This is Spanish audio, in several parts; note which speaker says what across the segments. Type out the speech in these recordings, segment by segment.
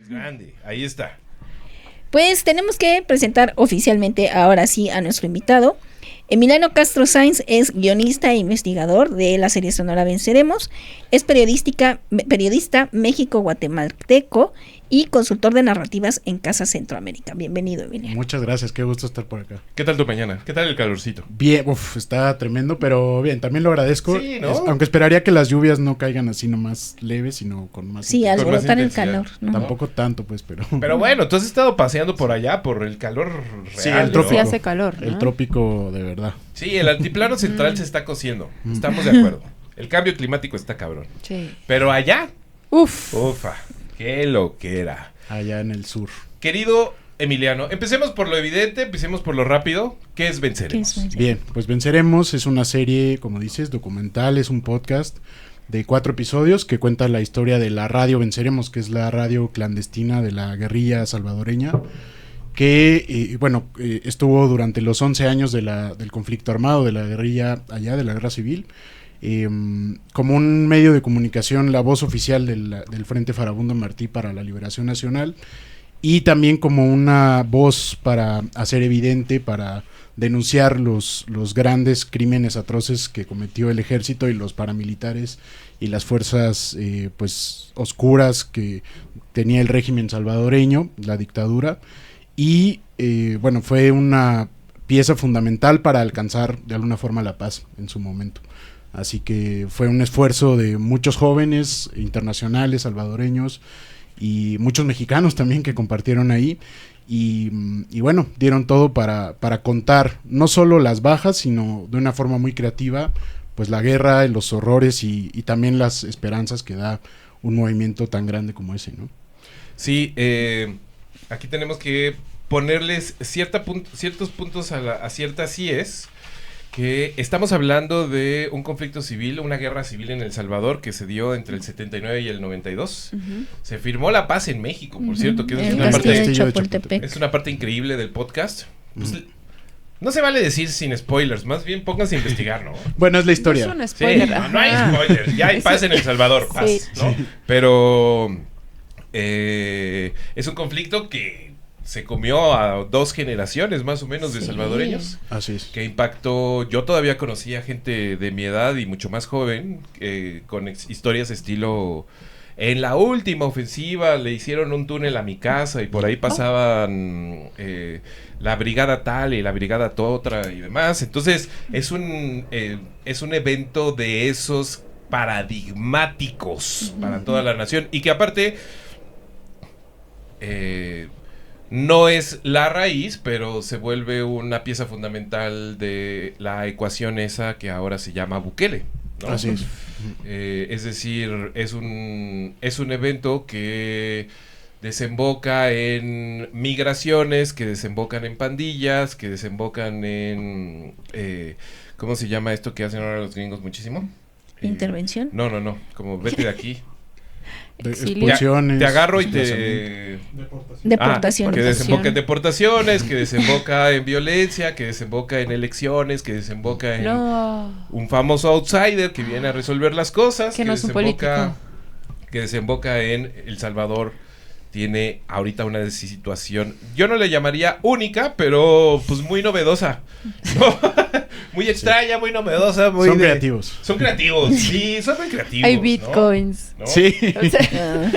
Speaker 1: Grande, ahí está.
Speaker 2: Pues tenemos que presentar oficialmente ahora sí a nuestro invitado. Emiliano Castro Sainz es guionista e investigador de la serie sonora Venceremos, es periodista México-guatemalteco y consultor de narrativas en Casa Centroamérica. Bienvenido, Emiliano.
Speaker 3: Muchas gracias, qué gusto estar por acá.
Speaker 1: ¿Qué tal tu mañana? ¿Qué tal el calorcito?
Speaker 3: Bien, está tremendo, pero bien, también lo agradezco.
Speaker 1: Sí, ¿no?
Speaker 3: Aunque esperaría que las lluvias no caigan así nomás leves, sino con más
Speaker 2: Sí,
Speaker 3: intensidad.
Speaker 2: alborotar el
Speaker 1: intensidad.
Speaker 2: calor, ¿no?
Speaker 3: Tampoco tanto, pues, pero...
Speaker 1: Pero bueno, tú has estado paseando por allá por el calor real.
Speaker 3: Sí, el
Speaker 1: ¿no?
Speaker 3: trópico.
Speaker 4: Sí hace calor, ¿no?
Speaker 3: El trópico de verdad.
Speaker 1: Sí, el altiplano central se está cociendo. Estamos de acuerdo. El cambio climático está cabrón.
Speaker 4: Sí.
Speaker 1: Pero allá,
Speaker 4: Uf.
Speaker 1: ufa, qué loquera.
Speaker 3: Allá en el sur.
Speaker 1: Querido Emiliano, empecemos por lo evidente, empecemos por lo rápido. ¿Qué es Venceremos?
Speaker 2: ¿Qué es Venceremos?
Speaker 3: Bien, pues Venceremos es una serie, como dices, documental, es un podcast de 4 episodios que cuenta la historia de la radio Venceremos, que es la radio clandestina de la guerrilla salvadoreña, que estuvo durante los 11 años del conflicto armado, de la guerrilla allá, de la guerra civil, como un medio de comunicación, la voz oficial del Frente Farabundo Martí para la Liberación Nacional, y también como una voz para hacer evidente, para denunciar los grandes crímenes atroces que cometió el ejército y los paramilitares y las fuerzas pues oscuras que tenía el régimen salvadoreño, la dictadura, y fue una pieza fundamental para alcanzar de alguna forma la paz en su momento. Así que fue un esfuerzo de muchos jóvenes internacionales, salvadoreños, y muchos mexicanos también que compartieron ahí, y dieron todo para contar no solo las bajas, sino de una forma muy creativa, pues la guerra, los horrores y también las esperanzas que da un movimiento tan grande como ese, ¿no?
Speaker 1: Sí, aquí tenemos que ponerles ciertos puntos a ciertas CIEs, que estamos hablando de un conflicto civil, una guerra civil en El Salvador que se dio entre el 79 y el 92. Se firmó la paz en México, por cierto, que es
Speaker 2: El
Speaker 1: una
Speaker 2: castillo
Speaker 1: parte,
Speaker 2: de Chapultepec.
Speaker 1: es una parte increíble del podcast. Pues, no se vale decir sin spoilers, más bien pónganse a investigar, ¿no?
Speaker 3: Bueno, es la historia.
Speaker 4: No es un
Speaker 1: Sí,
Speaker 4: spoiler.
Speaker 1: no hay spoilers, ya hay paz en El Salvador, paz,
Speaker 4: Sí.
Speaker 1: ¿no? Pero es un conflicto que se comió a 2 generaciones más o menos de salvadoreños.
Speaker 3: Así es.
Speaker 1: Que impactó, yo todavía conocía gente de mi edad y mucho más joven, con historias estilo, en la última ofensiva le hicieron un túnel a mi casa y por ahí pasaban la brigada tal y la brigada otra y demás. Entonces es un evento de esos paradigmáticos para toda la nación y que aparte no es la raíz, pero se vuelve una pieza fundamental de la ecuación esa que ahora se llama Bukele, ¿no?
Speaker 3: Así es.
Speaker 1: Es decir, es un evento que desemboca en migraciones, que desembocan en pandillas, que desembocan en... ¿cómo se llama esto que hacen ahora los gringos muchísimo?
Speaker 2: ¿Intervención?
Speaker 1: No, como vete de aquí.
Speaker 3: De
Speaker 4: Exilio.
Speaker 3: expulsiones,
Speaker 1: Te agarro y
Speaker 2: Deportaciones.
Speaker 1: que desemboca en deportaciones, que desemboca en violencia, que desemboca en elecciones, que desemboca en un famoso outsider que viene a resolver las cosas,
Speaker 4: Que no es un político.
Speaker 1: que desemboca en El Salvador. Tiene ahorita una situación, yo no le llamaría única, pero pues muy novedosa. Muy extraña, muy novedosa.
Speaker 3: Son creativos.
Speaker 1: Son creativos, sí, son muy creativos.
Speaker 4: Hay bitcoins.
Speaker 1: ¿no?
Speaker 3: Sí.
Speaker 4: O sea,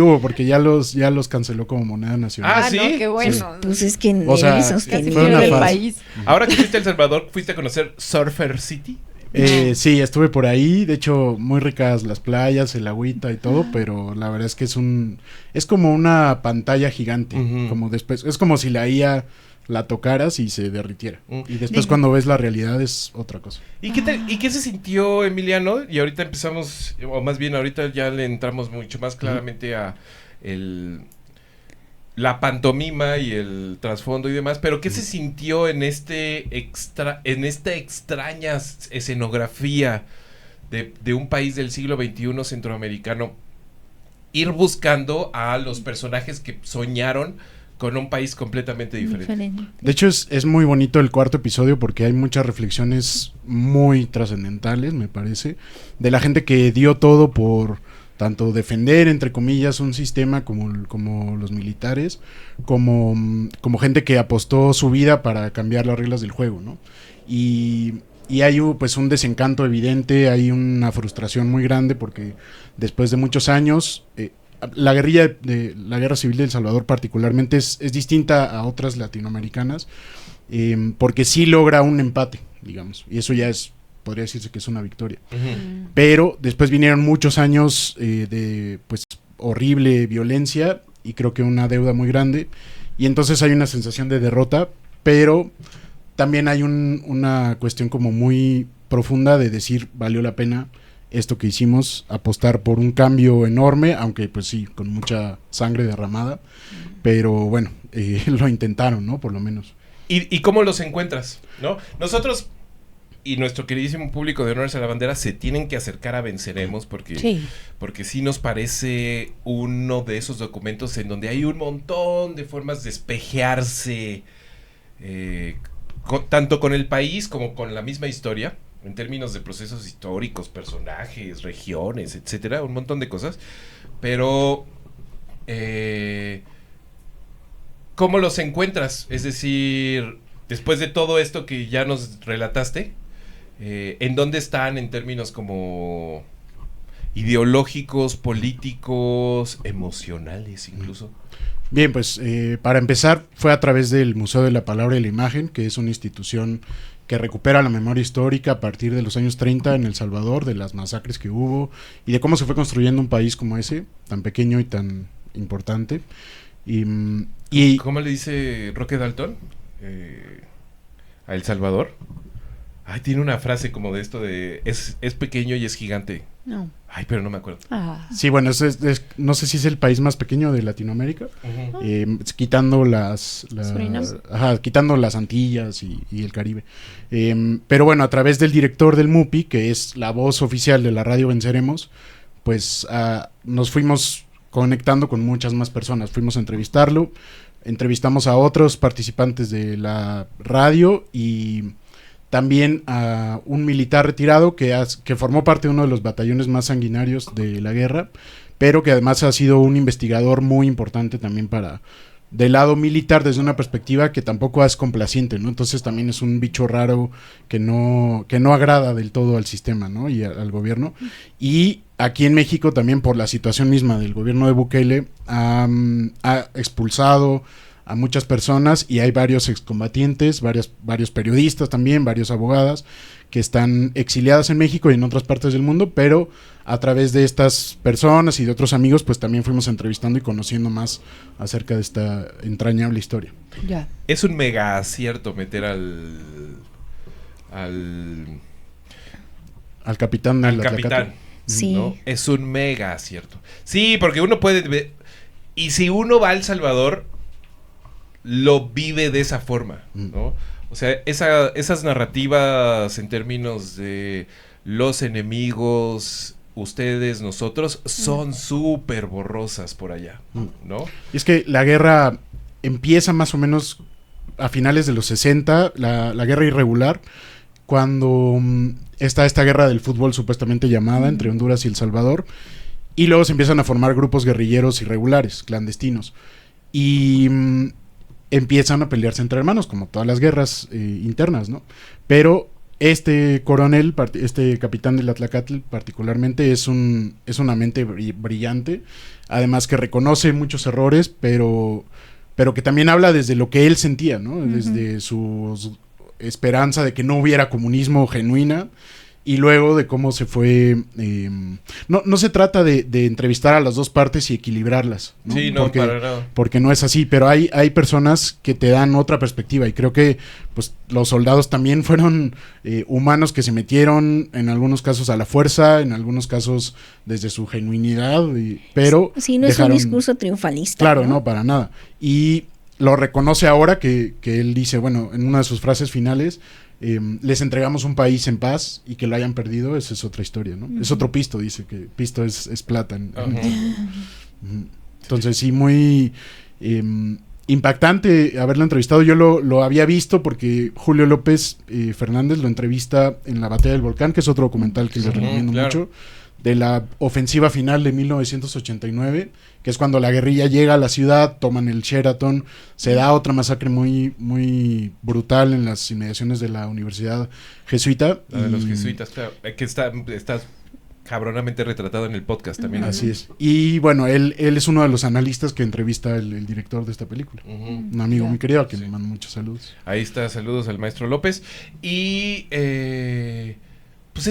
Speaker 3: Hubo, porque ya los canceló como moneda nacional.
Speaker 1: Ah, ¿sí?
Speaker 4: no, qué bueno.
Speaker 2: Pues es que
Speaker 3: O sea,
Speaker 2: esos
Speaker 4: Ya se
Speaker 3: fue
Speaker 4: quiere
Speaker 3: una
Speaker 4: del
Speaker 3: fase.
Speaker 4: país.
Speaker 1: Ahora que fuiste a El Salvador, ¿fuiste a conocer Surfer City?
Speaker 3: Sí, estuve por ahí, de hecho muy ricas las playas, el agüita y todo, pero la verdad es que es como una pantalla gigante, como después, es como si la IA la tocaras y se derritiera. Y después cuando ves la realidad es otra cosa.
Speaker 1: ¿Y qué se sintió, Emiliano? Y ahorita empezamos, o más bien ahorita ya le entramos mucho más claramente a la pantomima y el trasfondo y demás, pero ¿qué se sintió en esta extraña escenografía de un país del siglo XXI centroamericano, ir buscando a los personajes que soñaron con un país completamente diferente?
Speaker 3: De hecho es muy bonito el 4º episodio porque hay muchas reflexiones muy trascendentales, me parece, de la gente que dio todo por tanto defender, entre comillas, un sistema como los militares, como gente que apostó su vida para cambiar las reglas del juego, ¿no? Y hay pues un desencanto evidente, hay una frustración muy grande porque después de muchos años, la guerra civil de El Salvador particularmente es distinta a otras latinoamericanas, porque sí logra un empate, digamos, y eso ya podría decirse que es una victoria.
Speaker 1: Ujú.
Speaker 3: Pero después vinieron muchos años de pues horrible violencia y creo que una deuda muy grande, y entonces hay una sensación de derrota, pero también hay una cuestión como muy profunda de decir valió la pena esto que hicimos, apostar por un cambio enorme, aunque pues sí, con mucha sangre derramada, pero bueno, lo intentaron, ¿no? Por lo menos.
Speaker 1: ¿Y cómo los encuentras? ¿No? Nosotros y nuestro queridísimo público de Honores a la Bandera se tienen que acercar a Venceremos porque sí nos parece uno de esos documentos en donde hay un montón de formas de espejearse, tanto con el país como con la misma historia, en términos de procesos históricos, personajes, regiones, etcétera, un montón de cosas. Pero ¿cómo los encuentras? Es decir, después de todo esto que ya nos relataste, ¿en dónde están en términos como ideológicos, políticos, emocionales incluso?
Speaker 3: Bien, pues para empezar fue a través del Museo de la Palabra y la Imagen, que es una institución que recupera la memoria histórica a partir de los años 30 en El Salvador, de las masacres que hubo y de cómo se fue construyendo un país como ese, tan pequeño y tan importante. Y
Speaker 1: ¿Cómo le dice Roque Dalton a El Salvador? Ay, tiene una frase como de esto de es pequeño y es gigante.
Speaker 4: No.
Speaker 1: Ay, pero no me acuerdo.
Speaker 3: sí, bueno, no sé si es el país más pequeño de Latinoamérica, quitando quitando las Antillas y el Caribe. Pero bueno, a través del director del MUPI, que es la voz oficial de la radio Venceremos, pues nos fuimos conectando con muchas más personas. Fuimos a entrevistarlo, entrevistamos a otros participantes de la radio y también a un militar retirado que formó parte de uno de los batallones más sanguinarios de la guerra, pero que además ha sido un investigador muy importante también del lado militar desde una perspectiva que tampoco es complaciente, ¿no? Entonces también es un bicho raro que no agrada del todo al sistema, ¿no? Y al gobierno. Y aquí en México también por la situación misma del gobierno de Bukele ha expulsado a muchas personas y hay varios excombatientes, varios periodistas también, varios abogadas que están exiliadas en México y en otras partes del mundo, pero a través de estas personas y de otros amigos pues también fuimos entrevistando y conociendo más acerca de esta entrañable historia.
Speaker 4: Ya.
Speaker 1: Es un mega acierto meter al
Speaker 3: capitán del
Speaker 1: capitán.
Speaker 3: Atlacatl.
Speaker 2: Sí.
Speaker 1: ¿No? Es un mega acierto. Sí, porque uno puede ver, y si uno va a El Salvador lo vive de esa forma, ¿no? O sea, esas narrativas en términos de los enemigos, ustedes, nosotros, son súper borrosas por allá, ¿no?
Speaker 3: Y es que la guerra empieza más o menos a finales de los 60, la guerra irregular, cuando está esta guerra del fútbol supuestamente llamada entre Honduras y El Salvador, y luego se empiezan a formar grupos guerrilleros irregulares, clandestinos, y empiezan a pelearse entre hermanos, como todas las guerras internas, ¿no? Pero este coronel, este capitán del Atlacatl particularmente, es una mente brillante, además que reconoce muchos errores, pero que también habla desde lo que él sentía, ¿no? Desde su esperanza de que no hubiera comunismo genuina, y luego de cómo se fue... no se trata de entrevistar a las dos partes y equilibrarlas, ¿no?
Speaker 1: Sí, no, para nada.
Speaker 3: Porque no es así, pero hay personas que te dan otra perspectiva, y creo que pues los soldados también fueron humanos que se metieron en algunos casos a la fuerza, en algunos casos desde su genuinidad, pero...
Speaker 2: Sí, no es un discurso triunfalista.
Speaker 3: Claro, no, para nada. Y lo reconoce ahora que él dice, bueno, en una de sus frases finales... les entregamos un país en paz y que lo hayan perdido, esa es otra historia, ¿no? Es otro pisto, dice que pisto es plata. Entonces sí, muy impactante haberlo entrevistado. Yo lo había visto porque Julio López Fernández lo entrevista en La Batalla del Volcán, que es otro documental que les recomiendo mucho, de la ofensiva final de 1989, que es cuando la guerrilla llega a la ciudad, toman el Sheraton, se da otra masacre muy, muy brutal en las inmediaciones de la Universidad Jesuita.
Speaker 1: La de los jesuitas, claro, que está cabronamente retratado en el podcast también.
Speaker 3: Así es. Y bueno, él es uno de los analistas que entrevista el director de esta película. Un amigo muy querido, a quien le mando muchos saludos.
Speaker 1: Ahí está, saludos al maestro López. Y pues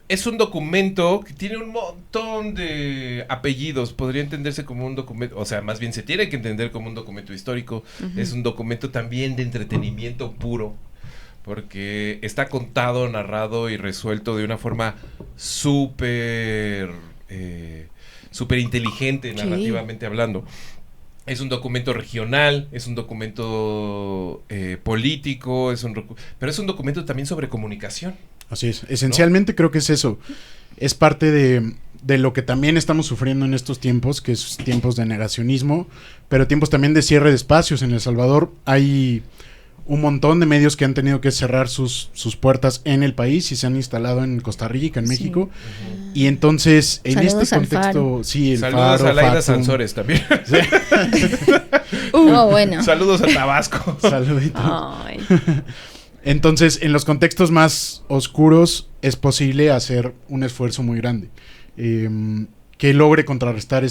Speaker 1: es un documento que tiene un montón de apellidos. Podría entenderse como un documento, o sea, más bien se tiene que entender como un documento histórico. Es un documento también de entretenimiento puro, porque está contado, narrado y resuelto de una forma súper inteligente, narrativamente hablando. Es un documento regional, es un documento político, pero es un documento también sobre comunicación.
Speaker 3: Así es, esencialmente creo que es eso, es parte de lo que también estamos sufriendo en estos tiempos, que es tiempos de negacionismo, pero tiempos también de cierre de espacios. En El Salvador hay un montón de medios que han tenido que cerrar sus puertas en el país y se han instalado en Costa Rica, en México, y entonces en
Speaker 2: Saludos
Speaker 3: este
Speaker 2: al
Speaker 3: contexto, sí, el
Speaker 1: Saludos
Speaker 3: Faro,
Speaker 1: a Laida
Speaker 3: Factum.
Speaker 1: Sansores también.
Speaker 3: Sí.
Speaker 2: Bueno.
Speaker 1: Saludos a Tabasco.
Speaker 3: Saluditos.
Speaker 4: Ay.
Speaker 3: Entonces, en los contextos más oscuros es posible hacer un esfuerzo muy grande que logre contrarrestar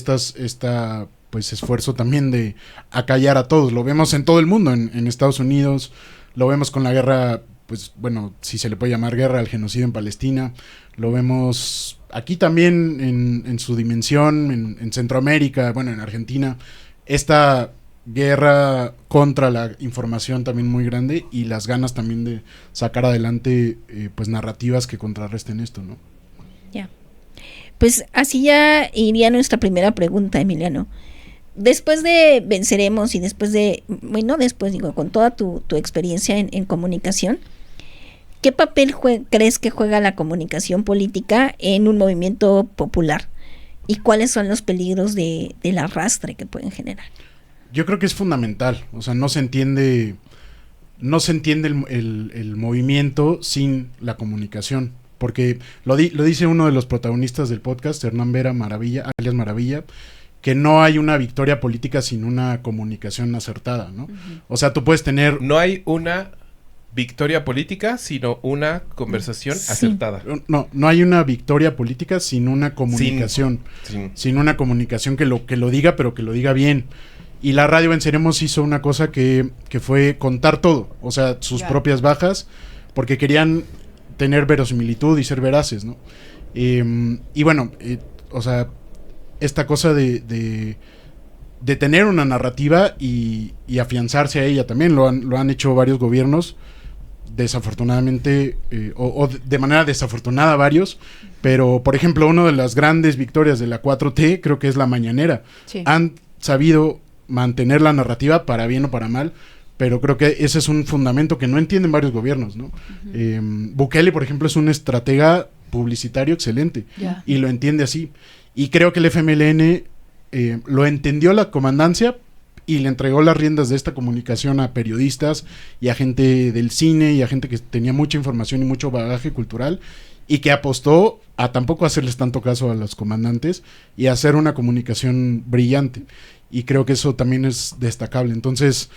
Speaker 3: pues esfuerzo también de acallar a todos. Lo vemos en todo el mundo, en Estados Unidos, lo vemos con la guerra, pues bueno, si se le puede llamar guerra, al genocidio en Palestina, lo vemos aquí también en su dimensión, en Centroamérica, bueno, en Argentina, esta guerra contra la información también muy grande y las ganas también de sacar adelante pues narrativas que contrarresten esto, ¿no?
Speaker 2: Ya. Pues así ya iría nuestra primera pregunta, Emiliano. Después de Venceremos y después con toda tu experiencia en comunicación, ¿qué papel crees que juega la comunicación política en un movimiento popular? ¿Y cuáles son los peligros del arrastre que pueden generar?
Speaker 3: Yo creo que es fundamental, o sea, no se entiende el movimiento sin la comunicación, porque lo dice uno de los protagonistas del podcast, Hernán Vera Maravilla, alias Maravilla, que no hay una victoria política sin una comunicación acertada, ¿no? O sea, tú puedes tener...
Speaker 1: No hay una victoria política, sino una conversación acertada.
Speaker 3: No hay una victoria política sin una comunicación. Sin una comunicación que lo diga, pero que lo diga bien. Y la radio Venceremos hizo una cosa que fue contar todo, o sea, sus propias bajas, porque querían tener verosimilitud y ser veraces, ¿no? Y bueno, o sea, esta cosa de tener una narrativa y afianzarse a ella también, lo han hecho varios gobiernos, desafortunadamente, o de manera desafortunada varios, pero por ejemplo, una de las grandes victorias de la 4T creo que es la mañanera.
Speaker 4: Sí.
Speaker 3: Han sabido mantener la narrativa para bien o para mal, pero creo que ese es un fundamento que no entienden varios gobiernos, ¿no? Bukele, por ejemplo, es un estratega publicitario excelente y lo entiende así, y creo que el FMLN lo entendió la comandancia y le entregó las riendas de esta comunicación a periodistas y a gente del cine y a gente que tenía mucha información y mucho bagaje cultural, y que apostó a tampoco hacerles tanto caso a los comandantes y a hacer una comunicación brillante, y creo que eso también es destacable. Entonces,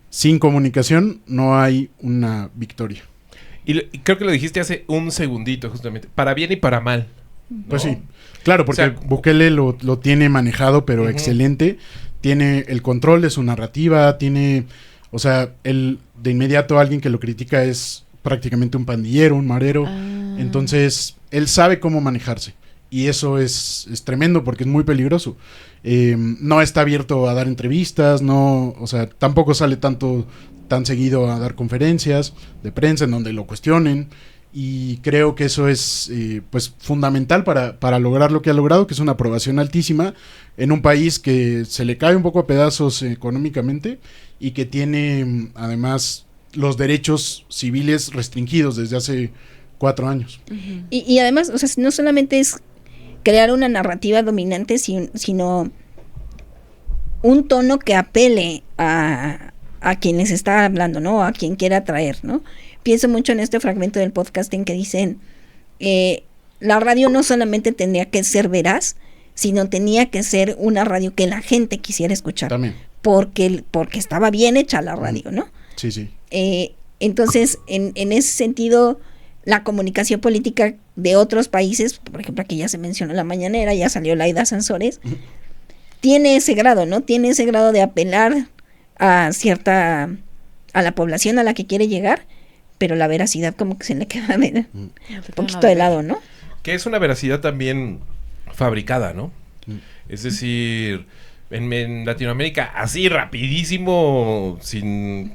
Speaker 3: sin comunicación no hay una victoria.
Speaker 1: Y creo que lo dijiste hace un segundito, justamente, para bien y para mal, ¿no?
Speaker 3: Pues sí, claro, porque o sea, Bukele lo tiene manejado, pero excelente. Tiene el control de su narrativa, o sea, él de inmediato alguien que lo critica es prácticamente un pandillero, un marero. Entonces, él sabe cómo manejarse. Y eso es tremendo porque es muy peligroso. No está abierto a dar entrevistas, o sea, tampoco sale tan seguido a dar conferencias de prensa en donde lo cuestionen. Y creo que eso es pues fundamental para lograr lo que ha logrado, que es una aprobación altísima en un país que se le cae un poco a pedazos económicamente y que tiene además los derechos civiles restringidos desde hace 4 años.
Speaker 2: Y además, o sea, no solamente es crear una narrativa dominante, sino un tono que apele a quien les está hablando, ¿no? A quien quiera atraer, ¿no? Pienso mucho en este fragmento del podcast en que dicen la radio no solamente tenía que ser veraz, sino tenía que ser una radio que la gente quisiera escuchar.
Speaker 3: También.
Speaker 2: Porque estaba bien hecha la radio, ¿no?
Speaker 3: Sí, sí.
Speaker 2: Entonces, en ese sentido, la comunicación política de otros países, por ejemplo, aquí ya se mencionó la mañanera, ya salió Laida Sansores, tiene ese grado, ¿no? Tiene ese grado de apelar a la población a la que quiere llegar, pero la veracidad como que se le queda un poquito de lado, ¿no?
Speaker 1: Que es una veracidad también fabricada, ¿no? Es decir, en Latinoamérica, así rapidísimo, sin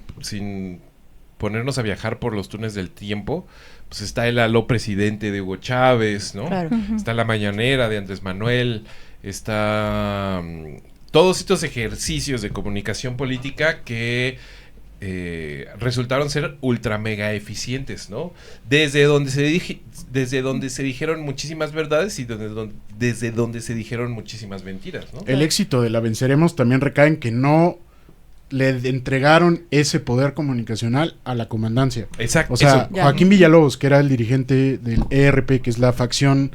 Speaker 1: ponernos a viajar por los túneles del tiempo, pues está el aló presidente de Hugo Chávez, ¿no?
Speaker 4: Claro.
Speaker 1: Está la mañanera de Andrés Manuel, está todos estos ejercicios de comunicación política que resultaron ser ultra mega eficientes, ¿no? Desde donde se dijeron muchísimas verdades y desde donde se dijeron muchísimas mentiras, ¿no?
Speaker 3: El éxito de la Venceremos también recae en que no le entregaron ese poder comunicacional a la comandancia.
Speaker 1: Exacto.
Speaker 3: O sea,
Speaker 4: Ya.
Speaker 3: Joaquín Villalobos, que era el dirigente del ERP, que es la facción,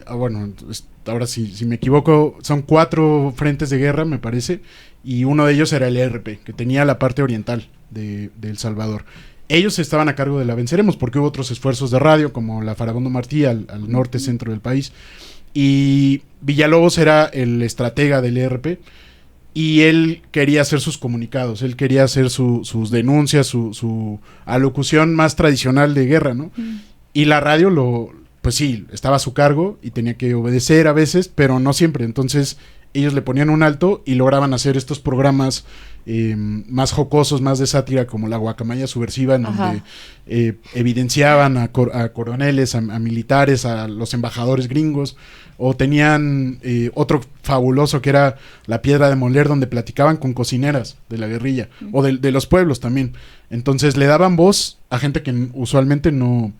Speaker 3: ahora si me equivoco, son 4 frentes de guerra, me parece, y uno de ellos era el ERP, que tenía la parte oriental de El Salvador. Ellos estaban a cargo de la Venceremos, porque hubo otros esfuerzos de radio, como la Farabundo Martí, al norte, centro del país, y Villalobos era el estratega del ERP, y él quería hacer sus comunicados, él quería hacer sus denuncias, su alocución más tradicional de guerra, ¿no? Y la radio pues sí, estaba a su cargo y tenía que obedecer a veces, pero no siempre. Entonces ellos le ponían un alto y lograban hacer estos programas más jocosos, más de sátira, como La Guacamaya Subversiva, en donde evidenciaban a coroneles, a militares, a los embajadores gringos, o tenían otro fabuloso que era La Piedra de Moler, donde platicaban con cocineras de la guerrilla, o de los pueblos también. Entonces le daban voz a gente que usualmente no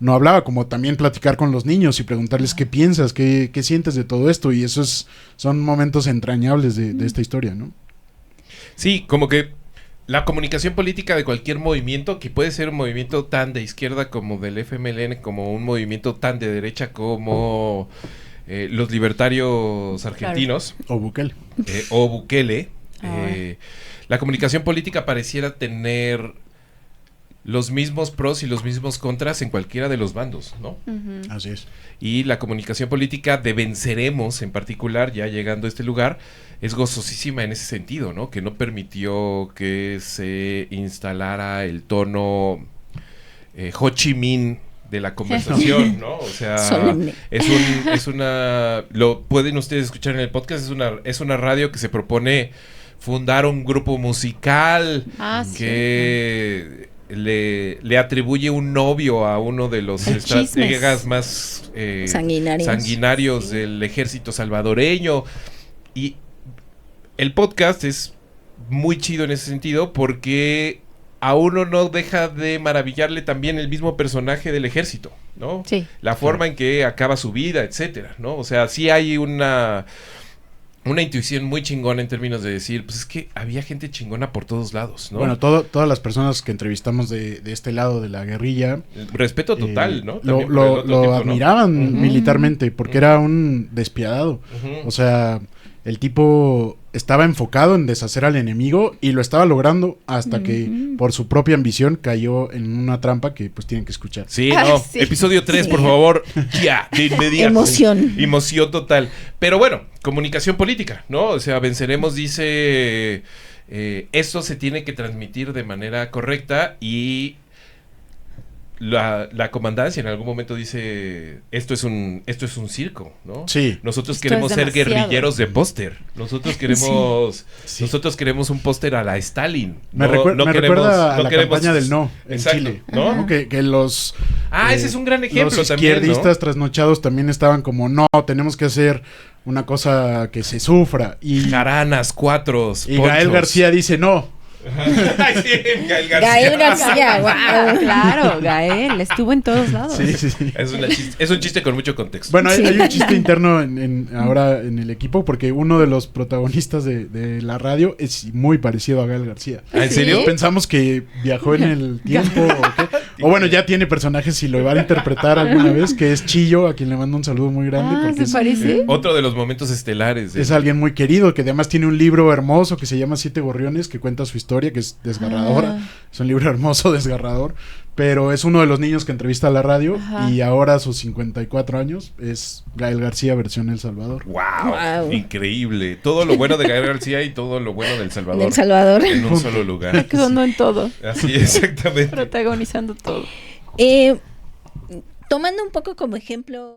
Speaker 3: hablaba, como también platicar con los niños y preguntarles qué piensas, qué sientes de todo esto, y son momentos entrañables de esta historia, ¿no?
Speaker 1: Sí, como que la comunicación política de cualquier movimiento, que puede ser un movimiento tan de izquierda como del FMLN, como un movimiento tan de derecha como los libertarios argentinos,
Speaker 3: O Bukele.
Speaker 1: o Bukele,
Speaker 4: Ah.
Speaker 1: la comunicación política pareciera tener los mismos pros y los mismos contras en cualquiera de los bandos, ¿no?
Speaker 3: Así es.
Speaker 1: Y la comunicación política de Venceremos, en particular, ya llegando a este lugar, es gozosísima en ese sentido, ¿no? Que no permitió que se instalara el tono Ho Chi Minh de la conversación, ¿no? O sea,
Speaker 2: Solemne.
Speaker 1: es una... Lo pueden ustedes escuchar en el podcast, es una radio que se propone fundar un grupo musical que... Le atribuye un novio a uno de los estrategas más sanguinarios del ejército salvadoreño. Y el podcast es muy chido en ese sentido porque a uno no deja de maravillarle también el mismo personaje del ejército, ¿no?
Speaker 4: Sí.
Speaker 1: La forma en que acaba su vida, etcétera, ¿no? O sea, sí hay una intuición muy chingona en términos de decir, pues es que había gente chingona por todos lados, ¿no?
Speaker 3: Bueno, todas las personas que entrevistamos de este lado de la guerrilla,
Speaker 1: respeto total, ¿no?
Speaker 3: Lo
Speaker 1: También por el otro tipo,
Speaker 3: admiraban
Speaker 1: ¿no?
Speaker 3: militarmente, porque era un despiadado. O sea, el tipo estaba enfocado en deshacer al enemigo y lo estaba logrando hasta que por su propia ambición cayó en una trampa que pues tienen que escuchar.
Speaker 1: Sí, no.
Speaker 4: Sí.
Speaker 1: Episodio 3,
Speaker 2: Sí.
Speaker 1: por favor. Ya, de inmediato.
Speaker 2: Emoción
Speaker 1: Total. Pero bueno, comunicación política, ¿no? O sea, Venceremos dice, esto se tiene que transmitir de manera correcta y la comandancia en algún momento dice, esto es un circo, ¿no?
Speaker 3: Sí.
Speaker 1: Nosotros
Speaker 4: Esto
Speaker 1: queremos
Speaker 4: es
Speaker 1: ser
Speaker 4: demasiado.
Speaker 1: guerrilleros de póster. Nosotros queremos
Speaker 3: Sí.
Speaker 1: nosotros queremos un póster a la Stalin.
Speaker 3: Me recuerda a la campaña del no en
Speaker 1: Exacto,
Speaker 3: Chile,
Speaker 1: ¿no?
Speaker 3: Que los
Speaker 1: Ese es un gran ejemplo
Speaker 3: los
Speaker 1: también,
Speaker 3: izquierdistas
Speaker 1: ¿no?
Speaker 3: trasnochados también estaban como, no, tenemos que hacer una cosa que se sufra, y
Speaker 1: Jaranas, cuatros,
Speaker 3: Gael
Speaker 1: ponchos.
Speaker 3: García dice no.
Speaker 1: Ay, sí, Gael García.
Speaker 2: Gael García, wow.
Speaker 4: Claro, Gael estuvo en todos lados.
Speaker 3: Sí.
Speaker 1: Es un chiste con mucho contexto.
Speaker 3: Bueno, hay un chiste interno ahora en el equipo, porque uno de los protagonistas de la radio es muy parecido a Gael García.
Speaker 1: ¿Ah, en serio?
Speaker 3: Pensamos que viajó en el tiempo o qué, O bueno, ya tiene personajes si lo van a interpretar alguna vez, que es Chillo, a quien le mando un saludo muy grande. Porque
Speaker 4: ¿se
Speaker 3: es,
Speaker 4: parece?
Speaker 1: Otro de los momentos estelares.
Speaker 3: es alguien muy querido, que además tiene un libro hermoso que se llama Siete Gorriones, que cuenta su historia, que es desgarradora. Es un libro hermoso, desgarrador. Pero es uno de los niños que entrevista a la radio.
Speaker 4: Ajá.
Speaker 3: Y ahora a sus 54 años es Gael García versión El Salvador.
Speaker 1: Wow, increíble. Todo lo bueno de Gael García y todo lo bueno del Salvador.
Speaker 2: Del Salvador.
Speaker 1: En un solo lugar.
Speaker 4: Que sonó en todo,
Speaker 1: Así, exactamente.
Speaker 4: protagonizando todo.
Speaker 2: Tomando un poco como ejemplo